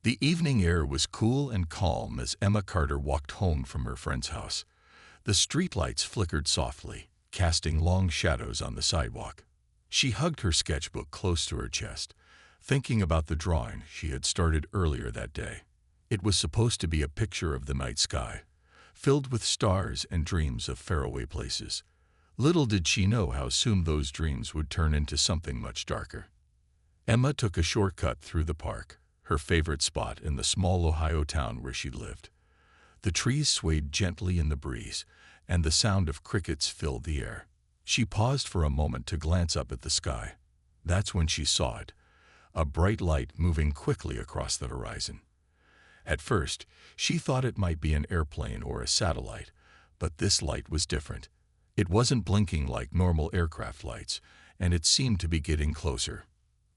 The evening air was cool and calm as Emma Carter walked home from her friend's house. The streetlights flickered softly, casting long shadows on the sidewalk. She hugged her sketchbook close to her chest, thinking about the drawing she had started earlier that day. It was supposed to be a picture of the night sky, filled with stars and dreams of faraway places. Little did she know how soon those dreams would turn into something much darker. Emma took a shortcut through the park, her favorite spot in the small Ohio town where she lived. The trees swayed gently in the breeze, and the sound of crickets filled the air. She paused for a moment to glance up at the sky. That's when she saw it, a bright light moving quickly across the horizon. At first, she thought it might be an airplane or a satellite, but this light was different. It wasn't blinking like normal aircraft lights, and it seemed to be getting closer.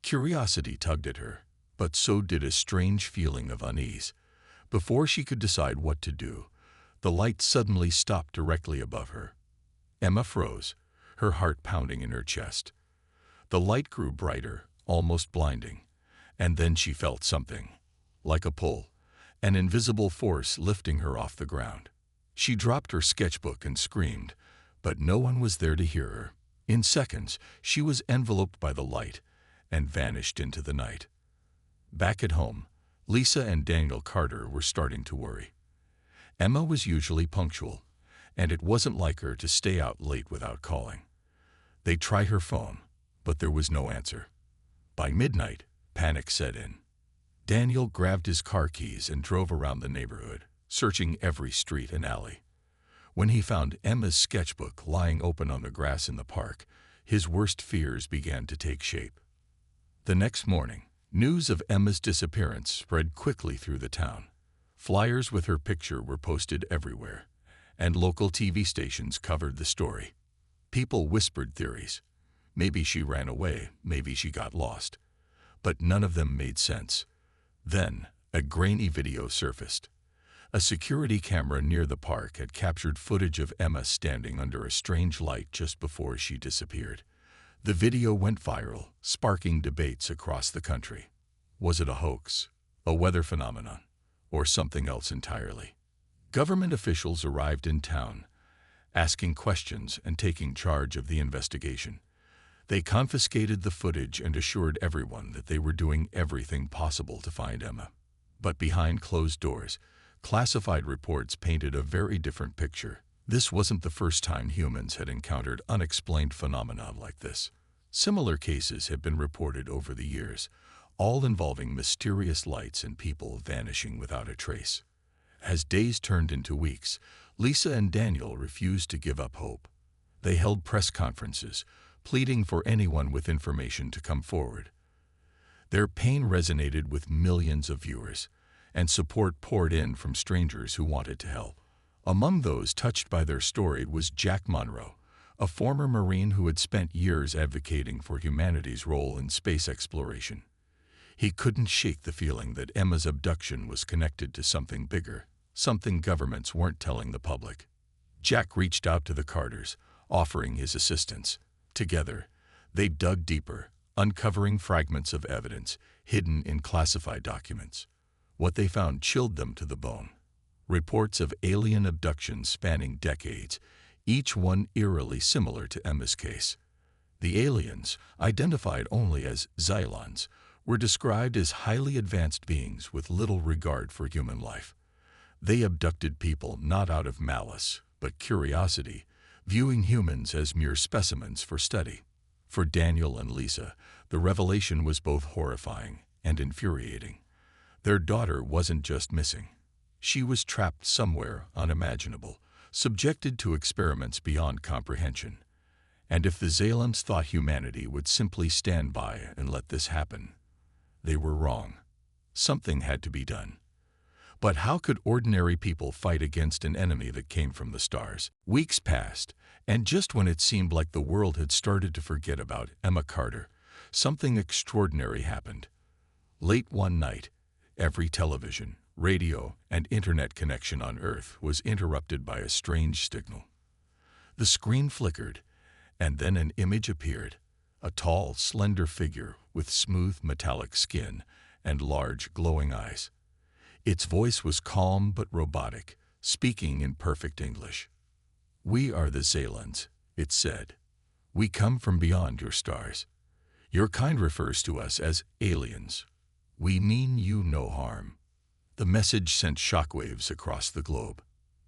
Curiosity tugged at her, but so did a strange feeling of unease. Before she could decide what to do, the light suddenly stopped directly above her. Emma froze, her heart pounding in her chest. The light grew brighter, almost blinding, and then she felt something, like a pull, an invisible force lifting her off the ground. She dropped her sketchbook and screamed, but no one was there to hear her. In seconds, she was enveloped by the light and vanished into the night. Back at home, Lisa and Daniel Carter were starting to worry. Emma was usually punctual, and it wasn't like her to stay out late without calling. They tried her phone, but there was no answer. By midnight, panic set in. Daniel grabbed his car keys and drove around the neighborhood, searching every street and alley. When he found Emma's sketchbook lying open on the grass in the park, his worst fears began to take shape. The next morning, news of Emma's disappearance spread quickly through the town. Flyers with her picture were posted everywhere, and local TV stations covered the story. People whispered theories. Maybe she ran away, maybe she got lost. But none of them made sense. Then, a grainy video surfaced. A security camera near the park had captured footage of Emma standing under a strange light just before she disappeared. The video went viral, sparking debates across the country. Was it a hoax, a weather phenomenon, or something else entirely? Government officials arrived in town, asking questions and taking charge of the investigation. They confiscated the footage and assured everyone that they were doing everything possible to find Emma. But behind closed doors, classified reports painted a very different picture. This wasn't the first time humans had encountered unexplained phenomena like this. Similar cases have been reported over the years, all involving mysterious lights and people vanishing without a trace. As days turned into weeks, Lisa and Daniel refused to give up hope. They held press conferences, pleading for anyone with information to come forward. Their pain resonated with millions of viewers, and support poured in from strangers who wanted to help. Among those touched by their story was Jack Monroe, a former Marine who had spent years advocating for humanity's role in space exploration. He couldn't shake the feeling that Emma's abduction was connected to something bigger, something governments weren't telling the public. Jack reached out to the Carters, offering his assistance. Together, they dug deeper, uncovering fragments of evidence hidden in classified documents. What they found chilled them to the bone. Reports of alien abductions spanning decades, each one eerily similar to Emma's case. The aliens, identified only as Xylons, were described as highly advanced beings with little regard for human life. They abducted people not out of malice, but curiosity, viewing humans as mere specimens for study. For Daniel and Lisa, the revelation was both horrifying and infuriating. Their daughter wasn't just missing. She was trapped somewhere unimaginable, subjected to experiments beyond comprehension. And if the Xylons thought humanity would simply stand by and let this happen, they were wrong. Something had to be done. But how could ordinary people fight against an enemy that came from the stars? Weeks passed, and just when it seemed like the world had started to forget about Emma Carter, something extraordinary happened. Late one night, every television, radio, and internet connection on Earth was interrupted by a strange signal. The screen flickered, and then an image appeared, a tall, slender figure with smooth metallic skin and large, glowing eyes. Its voice was calm but robotic, speaking in perfect English. "We are the Zealons," it said. "We come from beyond your stars. Your kind refers to us as aliens. We mean you no harm." The message sent shockwaves across the globe.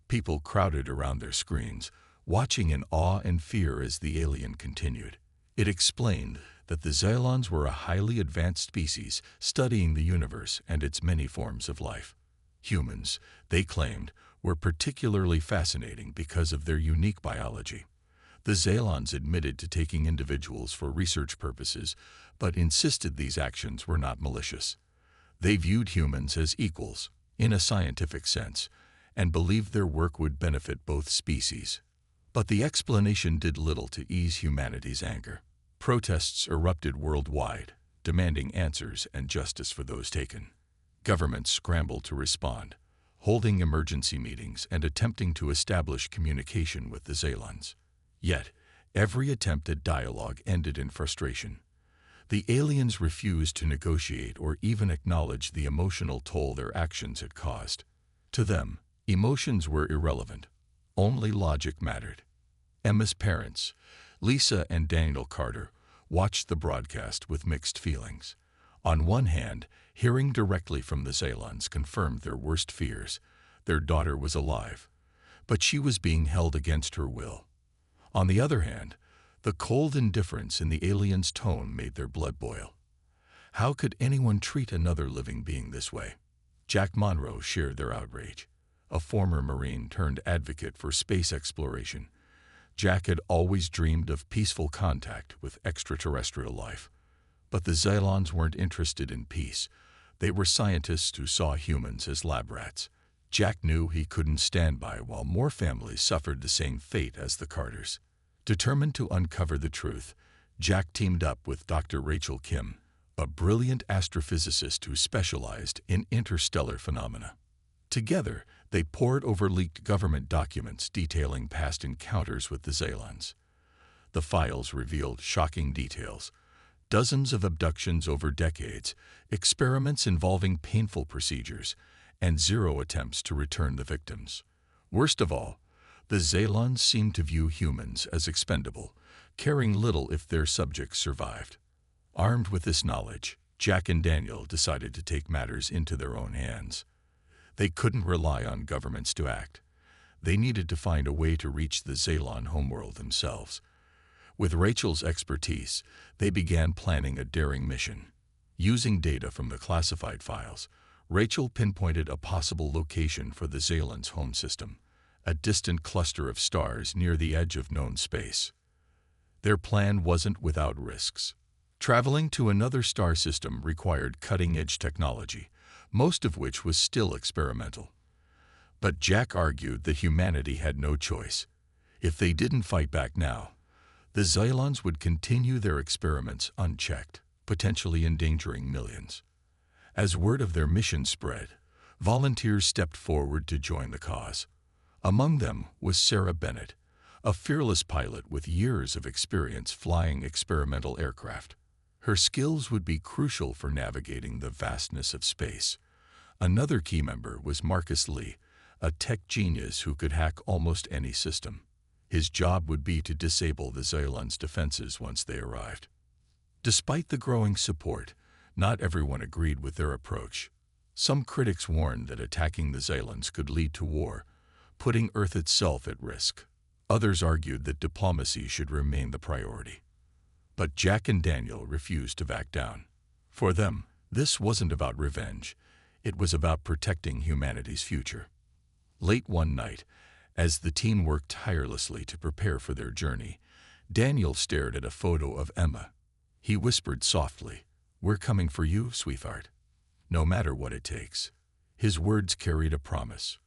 People crowded around their screens, watching in awe and fear as the alien continued. It explained that the Zealons were a highly advanced species studying the universe and its many forms of life. Humans, they claimed, were particularly fascinating because of their unique biology. The Zealons admitted to taking individuals for research purposes, but insisted these actions were not malicious. They viewed humans as equals, in a scientific sense, and believed their work would benefit both species. But the explanation did little to ease humanity's anger. Protests erupted worldwide, demanding answers and justice for those taken. Governments scrambled to respond, holding emergency meetings and attempting to establish communication with the Zealons. Yet, every attempt at dialogue ended in frustration. The aliens refused to negotiate or even acknowledge the emotional toll their actions had caused. To them, emotions were irrelevant. Only logic mattered. Emma's parents, Lisa and Daniel Carter, watched the broadcast with mixed feelings. On one hand, hearing directly from the Zealons confirmed their worst fears. Their daughter was alive, but she was being held against her will. On the other hand, the cold indifference in the aliens' tone made their blood boil. How could anyone treat another living being this way? Jack Monroe shared their outrage. A former Marine turned advocate for space exploration, Jack had always dreamed of peaceful contact with extraterrestrial life. But the Zealons weren't interested in peace. They were scientists who saw humans as lab rats. Jack knew he couldn't stand by while more families suffered the same fate as the Carters. Determined to uncover the truth, Jack teamed up with Dr. Rachel Kim, a brilliant astrophysicist who specialized in interstellar phenomena. Together, they pored over leaked government documents detailing past encounters with the Zealons. The files revealed shocking details: dozens of abductions over decades, experiments involving painful procedures, and zero attempts to return the victims. Worst of all, the Zealons seemed to view humans as expendable, caring little if their subjects survived. Armed with this knowledge, Jack and Daniel decided to take matters into their own hands. They couldn't rely on governments to act. They needed to find a way to reach the Zealon homeworld themselves. With Rachel's expertise, they began planning a daring mission. Using data from the classified files, Rachel pinpointed a possible location for the Zealons' home system, a distant cluster of stars near the edge of known space. Their plan wasn't without risks. Traveling to another star system required cutting-edge technology, most of which was still experimental. But Jack argued that humanity had no choice. If they didn't fight back now, the Zealons would continue their experiments unchecked, potentially endangering millions. As word of their mission spread, volunteers stepped forward to join the cause. Among them was Sarah Bennett, a fearless pilot with years of experience flying experimental aircraft. Her skills would be crucial for navigating the vastness of space. Another key member was Marcus Lee, a tech genius who could hack almost any system. His job would be to disable the Zealons' defenses once they arrived. Despite the growing support, not everyone agreed with their approach. Some critics warned that attacking the Zealons could lead to war, putting Earth itself at risk. Others argued that diplomacy should remain the priority. But Jack and Daniel refused to back down. For them, this wasn't about revenge. It was about protecting humanity's future. Late one night, as the team worked tirelessly to prepare for their journey, Daniel stared at a photo of Emma. He whispered softly, "We're coming for you, sweetheart. No matter what it takes." His words carried a promise,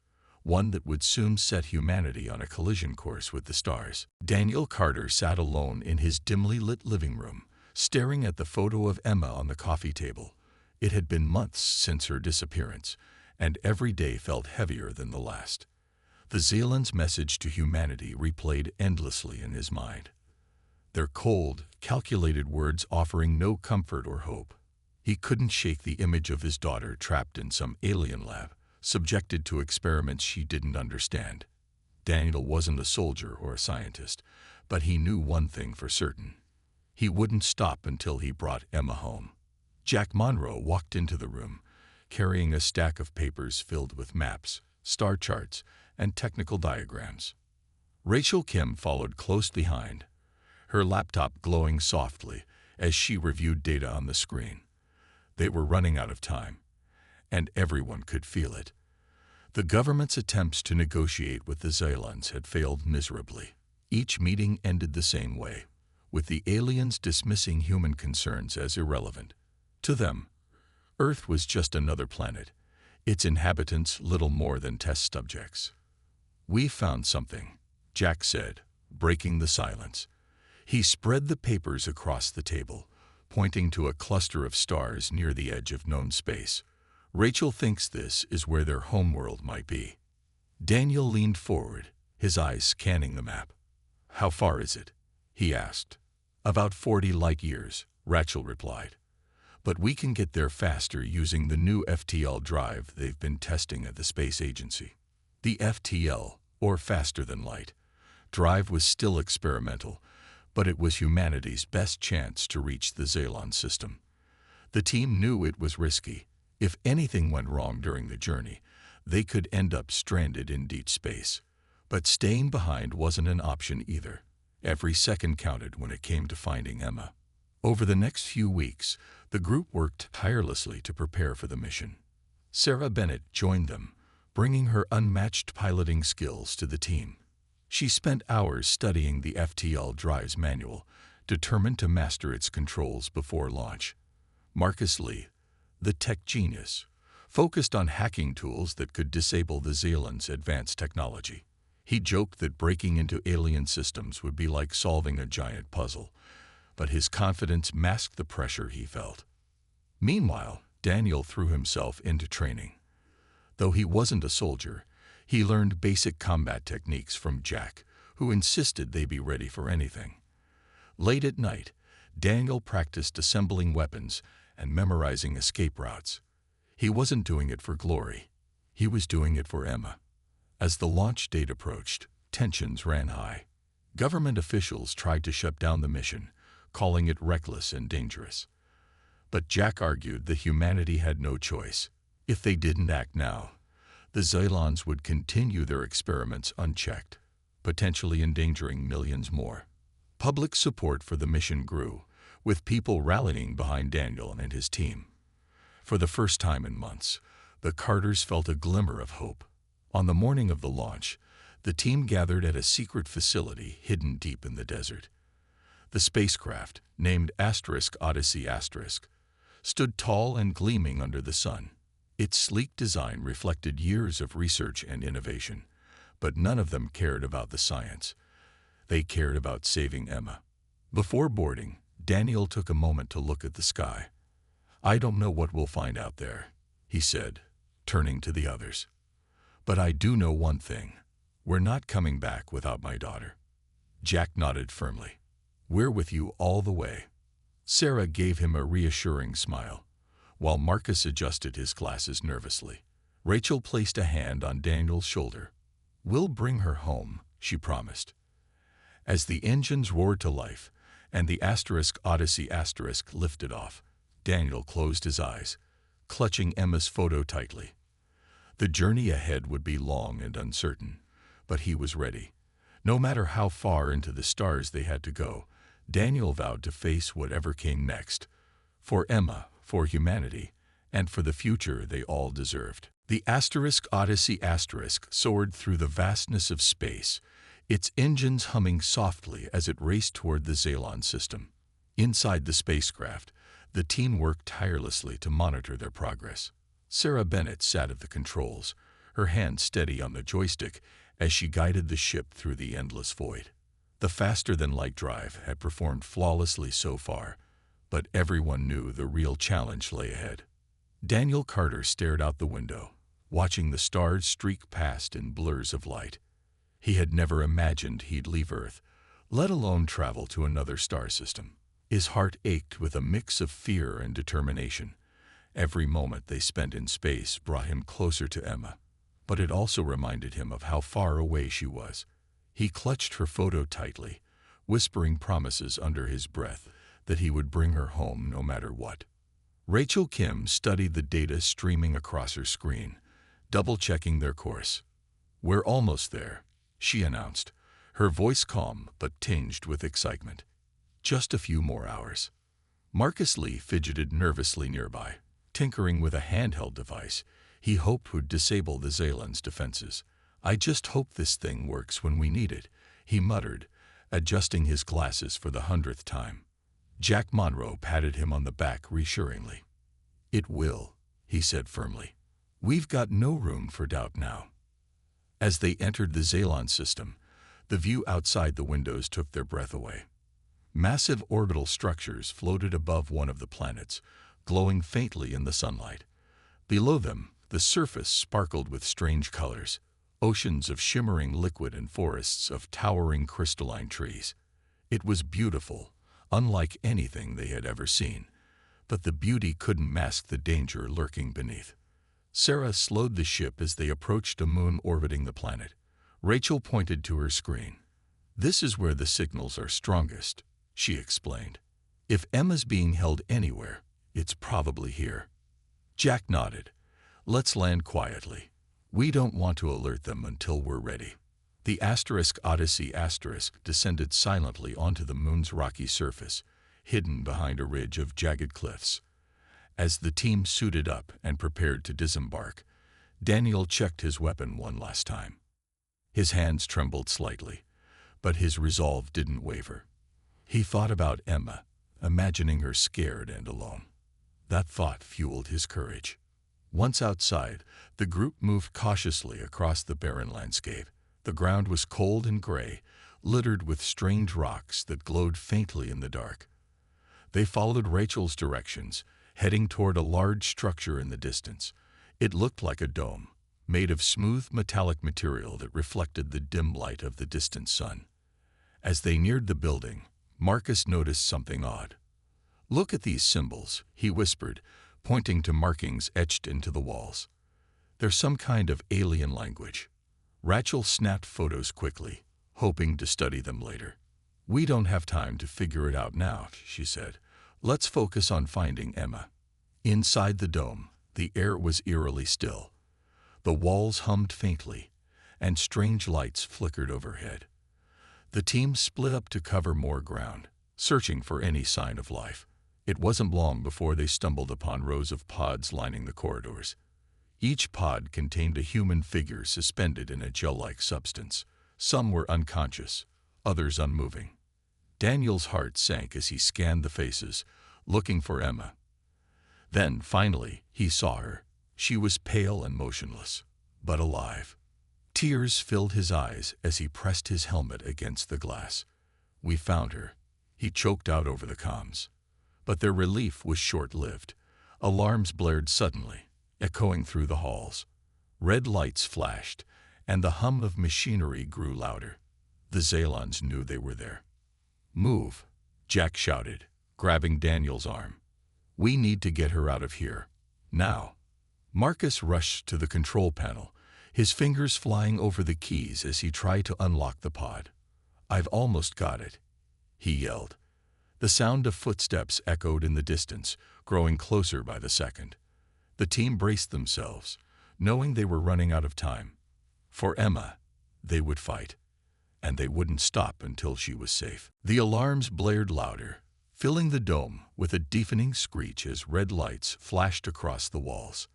one that would soon set humanity on a collision course with the stars. Daniel Carter sat alone in his dimly lit living room, staring at the photo of Emma on the coffee table. It had been months since her disappearance, and every day felt heavier than the last. The Zealons' message to humanity replayed endlessly in his mind, their cold, calculated words offering no comfort or hope. He couldn't shake the image of his daughter trapped in some alien lab, subjected to experiments she didn't understand. Daniel wasn't a soldier or a scientist, but he knew one thing for certain. He wouldn't stop until he brought Emma home. Jack Monroe walked into the room, carrying a stack of papers filled with maps, star charts, and technical diagrams. Rachel Kim followed close behind, her laptop glowing softly as she reviewed data on the screen. They were running out of time, and everyone could feel it. The government's attempts to negotiate with the Xylons had failed miserably. Each meeting ended the same way, with the aliens dismissing human concerns as irrelevant. To them, Earth was just another planet, its inhabitants little more than test subjects. "We found something," Jack said, breaking the silence. He spread the papers across the table, pointing to a cluster of stars near the edge of known space. "Rachel thinks this is where their homeworld might be." Daniel leaned forward, his eyes scanning the map. "How far is it?" he asked. "About 40 light years," Rachel replied. "But we can get there faster using the new FTL drive they've been testing at the space agency." The FTL, or faster than light, drive was still experimental, but it was humanity's best chance to reach the Xylon system. The team knew it was risky. If anything went wrong during the journey, they could end up stranded in deep space. But staying behind wasn't an option either. Every second counted when it came to finding Emma. Over the next few weeks, the group worked tirelessly to prepare for the mission. Sarah Bennett joined them, bringing her unmatched piloting skills to the team. She spent hours studying the FTL drive's manual, determined to master its controls before launch. Marcus Lee, the tech genius, focused on hacking tools that could disable the Xylons' advanced technology. He joked that breaking into alien systems would be like solving a giant puzzle, but his confidence masked the pressure he felt. Meanwhile, Daniel threw himself into training. Though he wasn't a soldier, he learned basic combat techniques from Jack, who insisted they be ready for anything. Late at night, Daniel practiced assembling weapons and memorizing escape routes. He wasn't doing it for glory. He was doing it for Emma. As the launch date approached, tensions ran high. Government officials tried to shut down the mission, calling it reckless and dangerous. But Jack argued that humanity had no choice. If they didn't act now, the Xylons would continue their experiments unchecked, potentially endangering millions more. Public support for the mission grew, with people rallying behind Daniel and his team. For the first time in months, the Carters felt a glimmer of hope. On the morning of the launch, the team gathered at a secret facility hidden deep in the desert. The spacecraft, named *Odyssey*, stood tall and gleaming under the sun. Its sleek design reflected years of research and innovation, but none of them cared about the science. They cared about saving Emma. Before boarding, Daniel took a moment to look at the sky. "I don't know what we'll find out there," he said, turning to the others. "But I do know one thing. We're not coming back without my daughter." Jack nodded firmly. "We're with you all the way." Sarah gave him a reassuring smile, while Marcus adjusted his glasses nervously. Rachel placed a hand on Daniel's shoulder. "We'll bring her home," she promised. As the engines roared to life and the *Odyssey* lifted off, Daniel closed his eyes, clutching Emma's photo tightly. The journey ahead would be long and uncertain, but he was ready. No matter how far into the stars they had to go, Daniel vowed to face whatever came next, for Emma, for humanity, and for the future they all deserved. The *Odyssey* soared through the vastness of space, its engines humming softly as it raced toward the Xylon system. Inside the spacecraft, the team worked tirelessly to monitor their progress. Sarah Bennett sat at the controls, her hand steady on the joystick as she guided the ship through the endless void. The faster-than-light drive had performed flawlessly so far, but everyone knew the real challenge lay ahead. Daniel Carter stared out the window, watching the stars streak past in blurs of light. He had never imagined he'd leave Earth, let alone travel to another star system. His heart ached with a mix of fear and determination. Every moment they spent in space brought him closer to Emma, but it also reminded him of how far away she was. He clutched her photo tightly, whispering promises under his breath that he would bring her home no matter what. Rachel Kim studied the data streaming across her screen, double-checking their course. "We're almost there," she announced, her voice calm but tinged with excitement. "Just a few more hours." Marcus Lee fidgeted nervously nearby, tinkering with a handheld device he hoped would disable the Zalan's defenses. "I just hope this thing works when we need it," he muttered, adjusting his glasses for the 100th time. Jack Monroe patted him on the back reassuringly. "It will," he said firmly. "We've got no room for doubt now." As they entered the Zalan system, the view outside the windows took their breath away. Massive orbital structures floated above one of the planets, glowing faintly in the sunlight. Below them, the surface sparkled with strange colors, oceans of shimmering liquid and forests of towering crystalline trees. It was beautiful, unlike anything they had ever seen, but the beauty couldn't mask the danger lurking beneath. Sarah slowed the ship as they approached a moon orbiting the planet. Rachel pointed to her screen. "This is where the signals are strongest," she explained. "If Emma's being held anywhere, it's probably here." Jack nodded. "Let's land quietly. We don't want to alert them until we're ready." The Odyssey descended silently onto the moon's rocky surface, hidden behind a ridge of jagged cliffs. As the team suited up and prepared to disembark, Daniel checked his weapon one last time. His hands trembled slightly, but his resolve didn't waver. He thought about Emma, imagining her scared and alone. That thought fueled his courage. Once outside, the group moved cautiously across the barren landscape. The ground was cold and gray, littered with strange rocks that glowed faintly in the dark. They followed Rachel's directions, heading toward a large structure in the distance. It looked like a dome, made of smooth metallic material that reflected the dim light of the distant sun. As they neared the building, Marcus noticed something odd. "Look at these symbols," he whispered, pointing to markings etched into the walls. "They're some kind of alien language." Rachel snapped photos quickly, hoping to study them later. "We don't have time to figure it out now," she said. "Let's focus on finding Emma." Inside the dome, the air was eerily still. The walls hummed faintly, and strange lights flickered overhead. The team split up to cover more ground, searching for any sign of life. It wasn't long before they stumbled upon rows of pods lining the corridors. Each pod contained a human figure suspended in a gel-like substance. Some were unconscious, others unmoving. Daniel's heart sank as he scanned the faces, looking for Emma. Then, finally, he saw her. She was pale and motionless, but alive. Tears filled his eyes as he pressed his helmet against the glass. "We found her," he choked out over the comms. But their relief was short-lived. Alarms blared suddenly, echoing through the halls. Red lights flashed, and the hum of machinery grew louder. The Zalons knew they were there. "Move," Jack shouted, grabbing Daniel's arm. "We need to get her out of here. Now." Marcus rushed to the control panel, his fingers flying over the keys as he tried to unlock the pod. "I've almost got it," he yelled. The sound of footsteps echoed in the distance, growing closer by the second. The team braced themselves, knowing they were running out of time. For Emma, they would fight, and they wouldn't stop until she was safe. The alarms blared louder, filling the dome with a deafening screech as red lights flashed across the walls.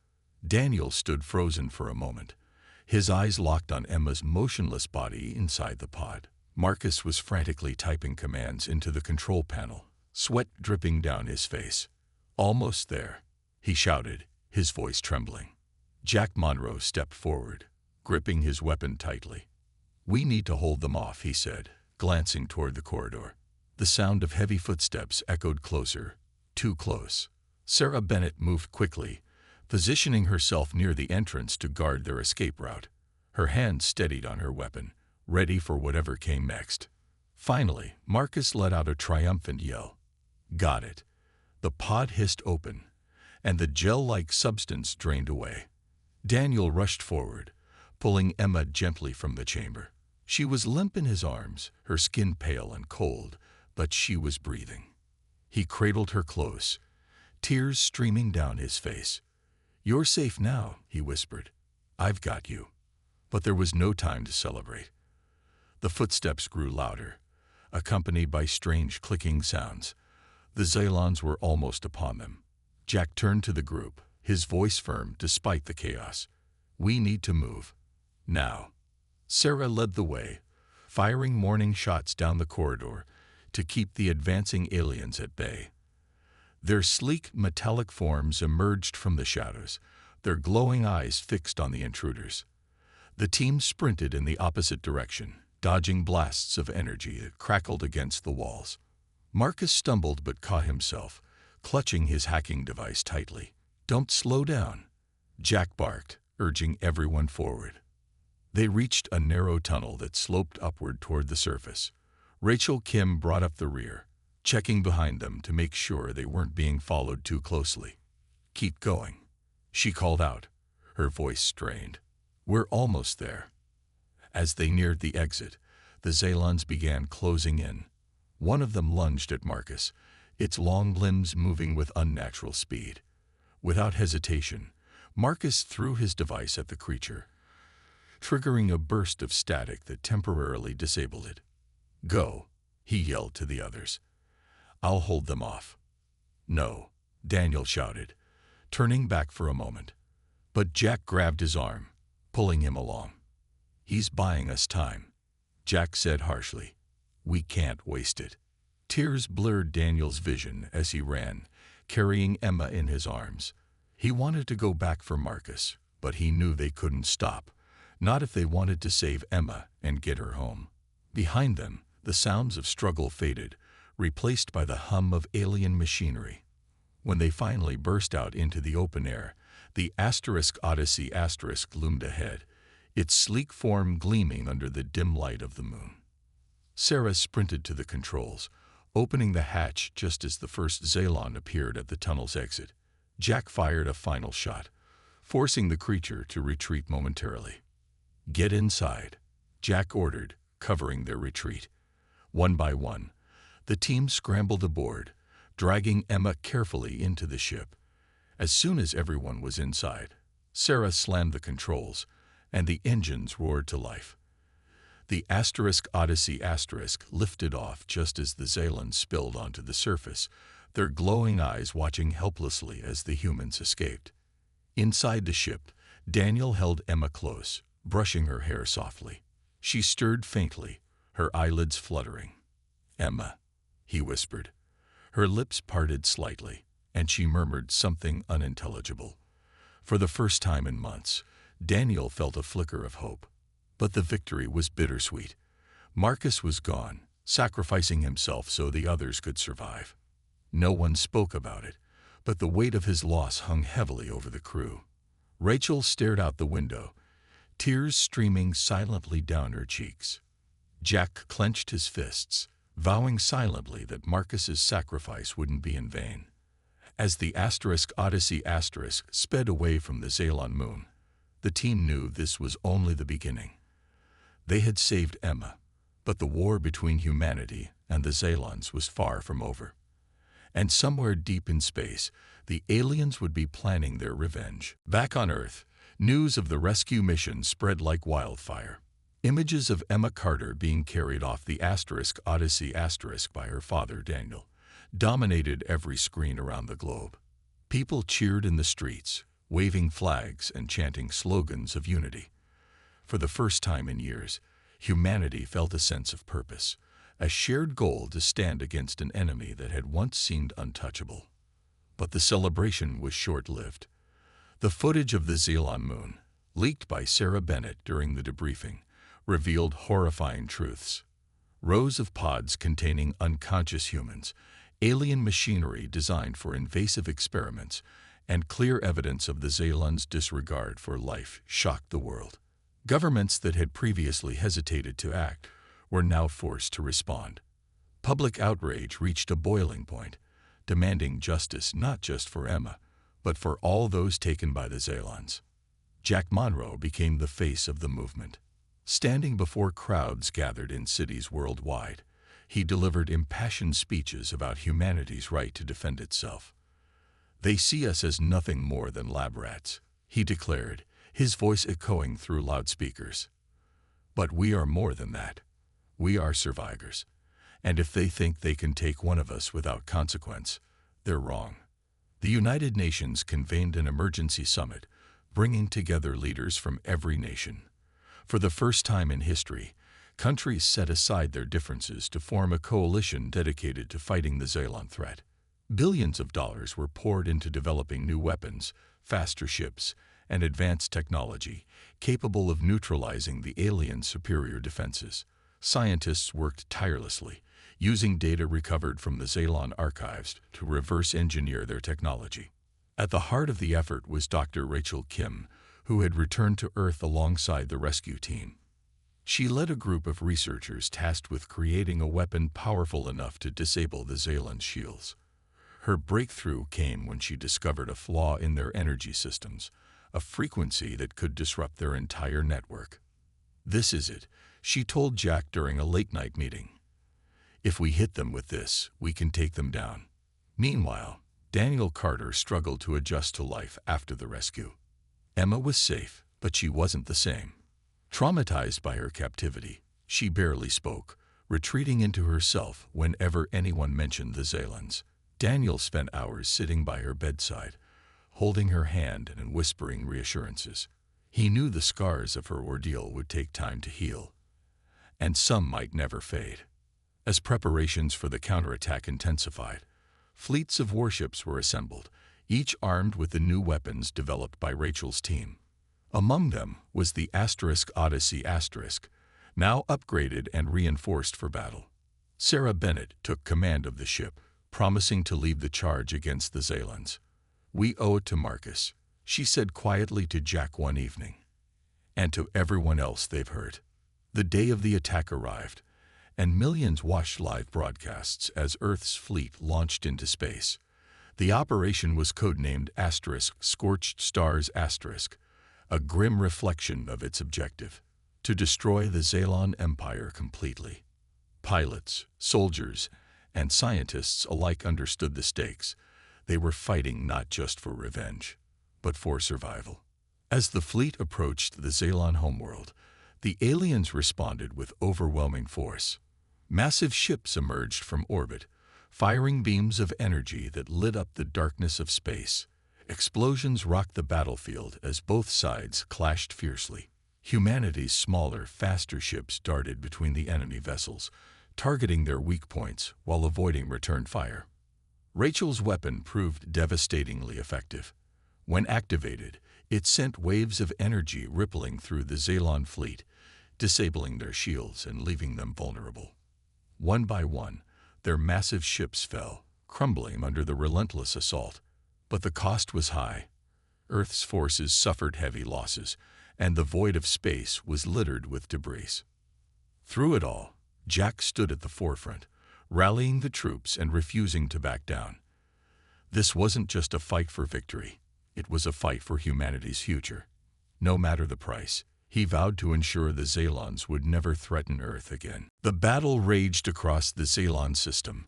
Daniel stood frozen for a moment, his eyes locked on Emma's motionless body inside the pod. Marcus was frantically typing commands into the control panel, sweat dripping down his face. "Almost there," he shouted, his voice trembling. Jack Monroe stepped forward, gripping his weapon tightly. "We need to hold them off," he said, glancing toward the corridor. The sound of heavy footsteps echoed closer, too close. Sarah Bennett moved quickly, positioning herself near the entrance to guard their escape route. Her hand steadied on her weapon, ready for whatever came next. Finally, Marcus let out a triumphant yell. Got it. The pod hissed open, and the gel-like substance drained away. Daniel rushed forward, pulling Emma gently from the chamber. She was limp in his arms, her skin pale and cold, but she was breathing. He cradled her close, tears streaming down his face. "You're safe now," he whispered. "I've got you." But there was no time to celebrate. The footsteps grew louder, accompanied by strange clicking sounds. The Zalons were almost upon them. Jack turned to the group, his voice firm despite the chaos. "We need to move. Now." Sarah led the way, firing morning shots down the corridor to keep the advancing aliens at bay. Their sleek, metallic forms emerged from the shadows, their glowing eyes fixed on the intruders. The team sprinted in the opposite direction, dodging blasts of energy that crackled against the walls. Marcus stumbled but caught himself, clutching his hacking device tightly. "Don't slow down," Jack barked, urging everyone forward. They reached a narrow tunnel that sloped upward toward the surface. Rachel Kim brought up the rear, checking behind them to make sure they weren't being followed too closely. "Keep going," she called out, her voice strained. "We're almost there." As they neared the exit, the Zalons began closing in. One of them lunged at Marcus, its long limbs moving with unnatural speed. Without hesitation, Marcus threw his device at the creature, triggering a burst of static that temporarily disabled it. "Go," he yelled to the others. "I'll hold them off." "No," Daniel shouted, turning back for a moment. But Jack grabbed his arm, pulling him along. "He's buying us time," Jack said harshly. "We can't waste it." Tears blurred Daniel's vision as he ran, carrying Emma in his arms. He wanted to go back for Marcus, but he knew they couldn't stop, not if they wanted to save Emma and get her home. Behind them, the sounds of struggle faded, replaced by the hum of alien machinery. When they finally burst out into the open air, the *Odyssey* loomed ahead, its sleek form gleaming under the dim light of the moon. Sarah sprinted to the controls, opening the hatch just as the first Zalon appeared at the tunnel's exit. Jack fired a final shot, forcing the creature to retreat momentarily. "Get inside," Jack ordered, covering their retreat. One by one, the team scrambled aboard, dragging Emma carefully into the ship. As soon as everyone was inside, Sarah slammed the controls, and the engines roared to life. The *Odyssey* lifted off just as the Zalons spilled onto the surface, their glowing eyes watching helplessly as the humans escaped. Inside the ship, Daniel held Emma close, brushing her hair softly. She stirred faintly, her eyelids fluttering. "Emma," he whispered. Her lips parted slightly, and she murmured something unintelligible. For the first time in months, Daniel felt a flicker of hope. But the victory was bittersweet. Marcus was gone, sacrificing himself so the others could survive. No one spoke about it, but the weight of his loss hung heavily over the crew. Rachel stared out the window, tears streaming silently down her cheeks. Jack clenched his fists, vowing silently that Marcus's sacrifice wouldn't be in vain. As the *Odyssey* sped away from the Zalon moon, the team knew this was only the beginning. They had saved Emma, but the war between humanity and the Zalons was far from over. And somewhere deep in space, the aliens would be planning their revenge. Back on Earth, news of the rescue mission spread like wildfire. Images of Emma Carter being carried off the *Odyssey* by her father, Daniel, dominated every screen around the globe. People cheered in the streets, waving flags and chanting slogans of unity. For the first time in years, humanity felt a sense of purpose, a shared goal to stand against an enemy that had once seemed untouchable. But the celebration was short-lived. The footage of the Zalon moon, leaked by Sarah Bennett during the debriefing, revealed horrifying truths. Rows of pods containing unconscious humans, alien machinery designed for invasive experiments, and clear evidence of the Zalons' disregard for life shocked the world. Governments that had previously hesitated to act were now forced to respond. Public outrage reached a boiling point, demanding justice not just for Emma, but for all those taken by the Zalons. Jack Monroe became the face of the movement. Standing before crowds gathered in cities worldwide, he delivered impassioned speeches about humanity's right to defend itself. "They see us as nothing more than lab rats," he declared, his voice echoing through loudspeakers. "But we are more than that. We are survivors. And if they think they can take one of us without consequence, they're wrong." The United Nations convened an emergency summit, bringing together leaders from every nation. For the first time in history, countries set aside their differences to form a coalition dedicated to fighting the Zalon threat. Billions of dollars were poured into developing new weapons, faster ships, and advanced technology capable of neutralizing the aliens' superior defenses. Scientists worked tirelessly, using data recovered from the Zalon archives to reverse engineer their technology. At the heart of the effort was Dr. Rachel Kim, who had returned to Earth alongside the rescue team. She led a group of researchers tasked with creating a weapon powerful enough to disable the Zalon's shields. Her breakthrough came when she discovered a flaw in their energy systems, a frequency that could disrupt their entire network. "This is it," she told Jack during a late-night meeting. "If we hit them with this, we can take them down." Meanwhile, Daniel Carter struggled to adjust to life after the rescue. Emma was safe, but she wasn't the same. Traumatized by her captivity, she barely spoke, retreating into herself whenever anyone mentioned the Zalons. Daniel spent hours sitting by her bedside, holding her hand and whispering reassurances. He knew the scars of her ordeal would take time to heal, and some might never fade. As preparations for the counterattack intensified, fleets of warships were assembled, each armed with the new weapons developed by Rachel's team. Among them was the Odyssey *, now upgraded and reinforced for battle. Sarah Bennett took command of the ship, promising to lead the charge against the Zalons. "We owe it to Marcus," she said quietly to Jack one evening, "and to everyone else they've hurt." The day of the attack arrived, and millions watched live broadcasts as Earth's fleet launched into space. The operation was codenamed * Scorched Stars *, a grim reflection of its objective: to destroy the Zalon Empire completely. Pilots, soldiers, and scientists alike understood the stakes. They were fighting not just for revenge, but for survival. As the fleet approached the Zalon homeworld, the aliens responded with overwhelming force. Massive ships emerged from orbit, firing beams of energy that lit up the darkness of space. Explosions rocked the battlefield as both sides clashed fiercely. Humanity's smaller, faster ships darted between the enemy vessels, targeting their weak points while avoiding return fire. Rachel's weapon proved devastatingly effective. When activated, it sent waves of energy rippling through the Zalon fleet, disabling their shields and leaving them vulnerable. One by one, their massive ships fell, crumbling under the relentless assault. But the cost was high. Earth's forces suffered heavy losses, and the void of space was littered with debris. Through it all, Jack stood at the forefront, rallying the troops and refusing to back down. This wasn't just a fight for victory. It was a fight for humanity's future. No matter the price, he vowed to ensure the Zalons would never threaten Earth again. The battle raged across the Zalon system,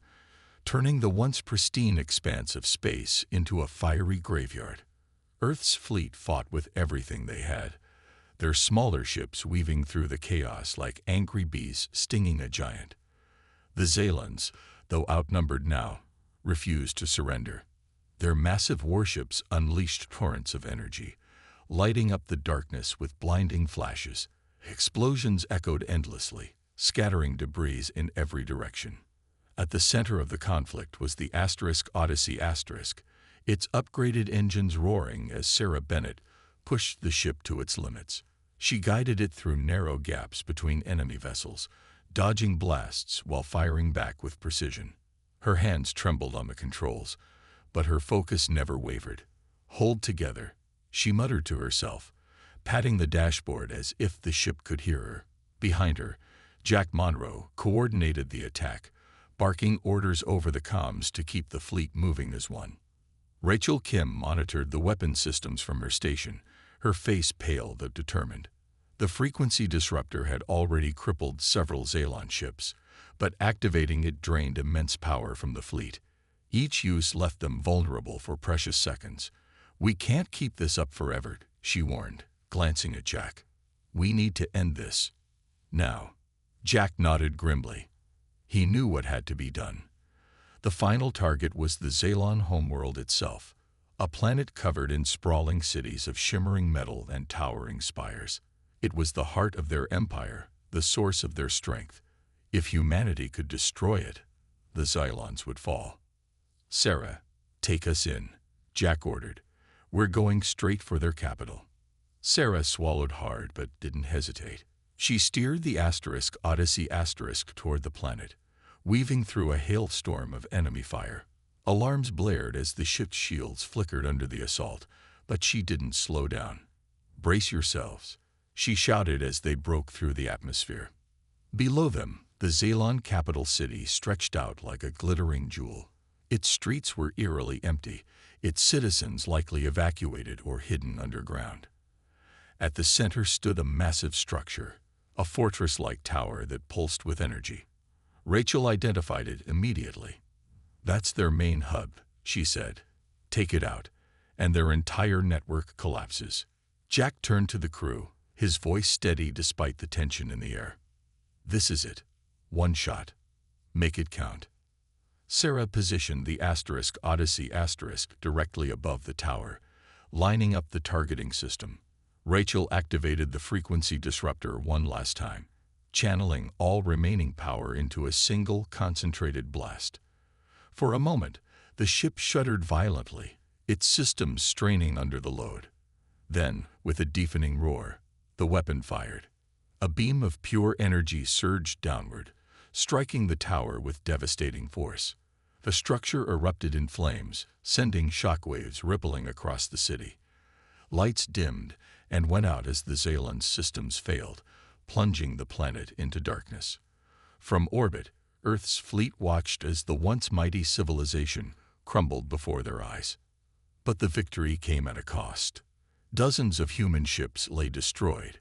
turning the once pristine expanse of space into a fiery graveyard. Earth's fleet fought with everything they had, their smaller ships weaving through the chaos like angry bees stinging a giant. The Zalons, though outnumbered now, refused to surrender. Their massive warships unleashed torrents of energy, lighting up the darkness with blinding flashes. Explosions echoed endlessly, scattering debris in every direction. At the center of the conflict was the Odyssey *, its upgraded engines roaring as Sarah Bennett pushed the ship to its limits. She guided it through narrow gaps between enemy vessels, dodging blasts while firing back with precision. Her hands trembled on the controls, but her focus never wavered. "Hold together," she muttered to herself, patting the dashboard as if the ship could hear her. Behind her, Jack Monroe coordinated the attack, barking orders over the comms to keep the fleet moving as one. Rachel Kim monitored the weapon systems from her station, her face pale but determined. The frequency disruptor had already crippled several Xeylon ships, but activating it drained immense power from the fleet. Each use left them vulnerable for precious seconds. "We can't keep this up forever," she warned, glancing at Jack. "We need to end this now." Jack nodded grimly. He knew what had to be done. The final target was the Xeylon homeworld itself, a planet covered in sprawling cities of shimmering metal and towering spires. It was the heart of their empire, the source of their strength. If humanity could destroy it, the Xylons would fall. "Sarah, take us in," Jack ordered. "We're going straight for their capital." Sarah swallowed hard but didn't hesitate. She steered the Odyssey toward the planet, weaving through a hailstorm of enemy fire. Alarms blared as the ship's shields flickered under the assault, but she didn't slow down. "Brace yourselves," she shouted as they broke through the atmosphere. Below them, the Xeylon capital city stretched out like a glittering jewel. Its streets were eerily empty, its citizens likely evacuated or hidden underground. At the center stood a massive structure, a fortress-like tower that pulsed with energy. Rachel identified it immediately. "That's their main hub," she said. "Take it out, and their entire network collapses." Jack turned to the crew, his voice steady despite the tension in the air. "This is it. One shot. Make it count." Sarah positioned the Odyssey directly above the tower, lining up the targeting system. Rachel activated the frequency disruptor one last time, channeling all remaining power into a single concentrated blast. For a moment, the ship shuddered violently, its systems straining under the load. Then, with a deafening roar, the weapon fired. A beam of pure energy surged downward, striking the tower with devastating force. The structure erupted in flames, sending shockwaves rippling across the city. Lights dimmed and went out as the Xeylon's systems failed, plunging the planet into darkness. From orbit, Earth's fleet watched as the once mighty civilization crumbled before their eyes. But the victory came at a cost. Dozens of human ships lay destroyed,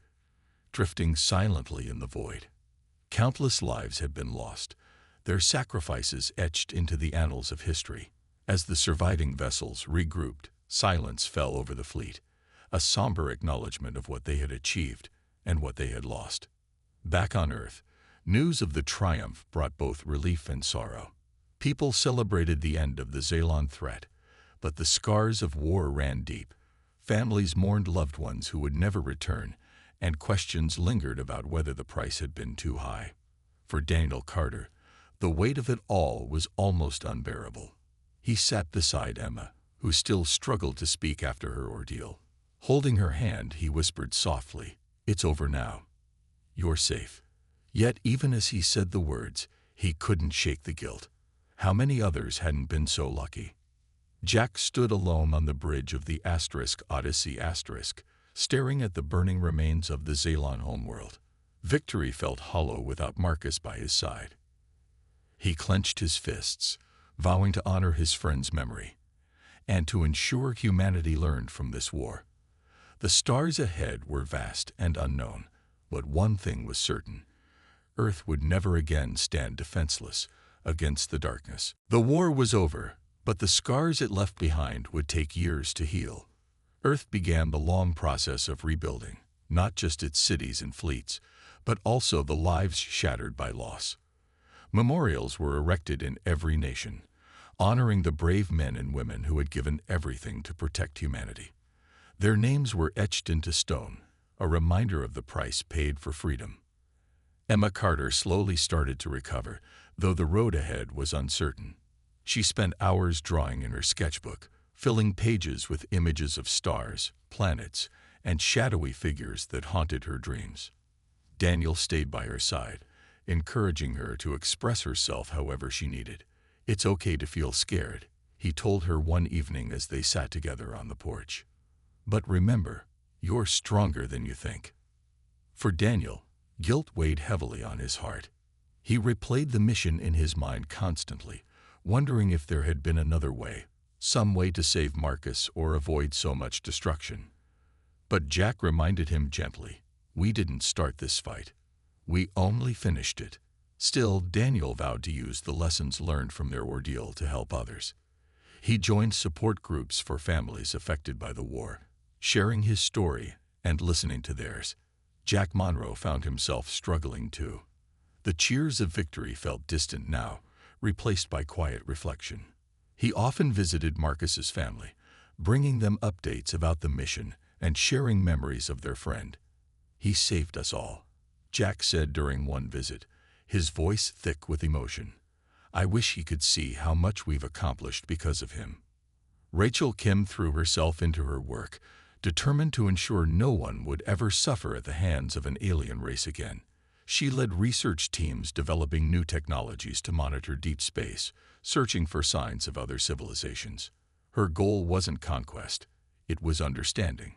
drifting silently in the void. Countless lives had been lost, their sacrifices etched into the annals of history. As the surviving vessels regrouped, silence fell over the fleet, a somber acknowledgement of what they had achieved and what they had lost. Back on Earth, news of the triumph brought both relief and sorrow. People celebrated the end of the Xeylon threat, but the scars of war ran deep. Families mourned loved ones who would never return, and questions lingered about whether the price had been too high. For Daniel Carter, the weight of it all was almost unbearable. He sat beside Emma, who still struggled to speak after her ordeal. Holding her hand, he whispered softly, "It's over now. You're safe." Yet even as he said the words, he couldn't shake the guilt. How many others hadn't been so lucky? Jack stood alone on the bridge of the Odyssey, staring at the burning remains of the Xeylon homeworld. Victory felt hollow without Marcus by his side. He clenched his fists, vowing to honor his friend's memory, and to ensure humanity learned from this war. The stars ahead were vast and unknown, but one thing was certain: Earth would never again stand defenseless against the darkness. The war was over, but the scars it left behind would take years to heal. Earth began the long process of rebuilding, not just its cities and fleets, but also the lives shattered by loss. Memorials were erected in every nation, honoring the brave men and women who had given everything to protect humanity. Their names were etched into stone, a reminder of the price paid for freedom. Emma Carter slowly started to recover, though the road ahead was uncertain. She spent hours drawing in her sketchbook, filling pages with images of stars, planets, and shadowy figures that haunted her dreams. Daniel stayed by her side, encouraging her to express herself however she needed. "It's okay to feel scared," he told her one evening as they sat together on the porch. "But remember, you're stronger than you think." For Daniel, guilt weighed heavily on his heart. He replayed the mission in his mind constantly, wondering if there had been another way, some way to save Marcus or avoid so much destruction. But Jack reminded him gently, "We didn't start this fight. We only finished it." Still, Daniel vowed to use the lessons learned from their ordeal to help others. He joined support groups for families affected by the war, sharing his story and listening to theirs. Jack Monroe found himself struggling too. The cheers of victory felt distant now, replaced by quiet reflection. He often visited Marcus's family, bringing them updates about the mission and sharing memories of their friend. "He saved us all," Jack said during one visit, his voice thick with emotion. "I wish he could see how much we've accomplished because of him." Rachel Kim threw herself into her work, determined to ensure no one would ever suffer at the hands of an alien race again. She led research teams developing new technologies to monitor deep space, searching for signs of other civilizations. Her goal wasn't conquest, it was understanding.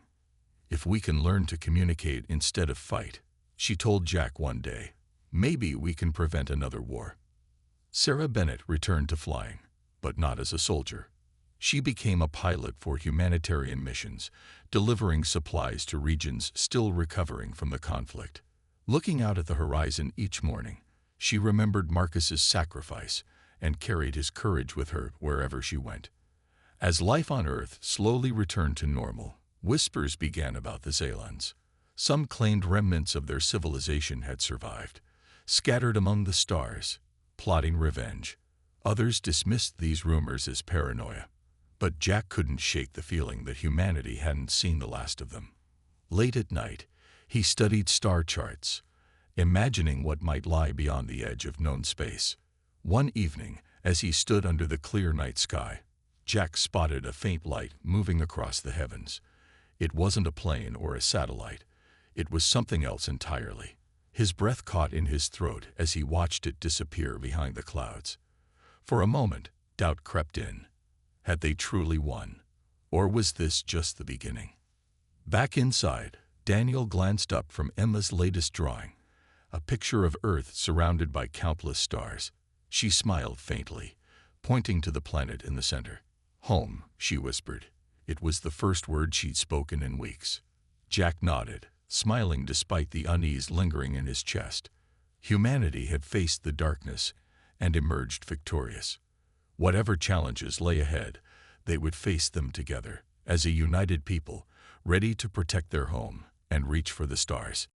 "If we can learn to communicate instead of fight," she told Jack one day, "maybe we can prevent another war." Sarah Bennett returned to flying, but not as a soldier. She became a pilot for humanitarian missions, delivering supplies to regions still recovering from the conflict. Looking out at the horizon each morning, she remembered Marcus's sacrifice and carried his courage with her wherever she went. As life on Earth slowly returned to normal, whispers began about the Xalans. Some claimed remnants of their civilization had survived, scattered among the stars, plotting revenge. Others dismissed these rumors as paranoia. But Jack couldn't shake the feeling that humanity hadn't seen the last of them. Late at night, he studied star charts, imagining what might lie beyond the edge of known space. One evening, as he stood under the clear night sky, Jack spotted a faint light moving across the heavens. It wasn't a plane or a satellite. It was something else entirely. His breath caught in his throat as he watched it disappear behind the clouds. For a moment, doubt crept in. Had they truly won? Or was this just the beginning? Back inside, Daniel glanced up from Emma's latest drawing, a picture of Earth surrounded by countless stars. She smiled faintly, pointing to the planet in the center. "Home," she whispered. It was the first word she'd spoken in weeks. Jack nodded, smiling despite the unease lingering in his chest. Humanity had faced the darkness and emerged victorious. Whatever challenges lay ahead, they would face them together, as a united people, ready to protect their home and reach for the stars.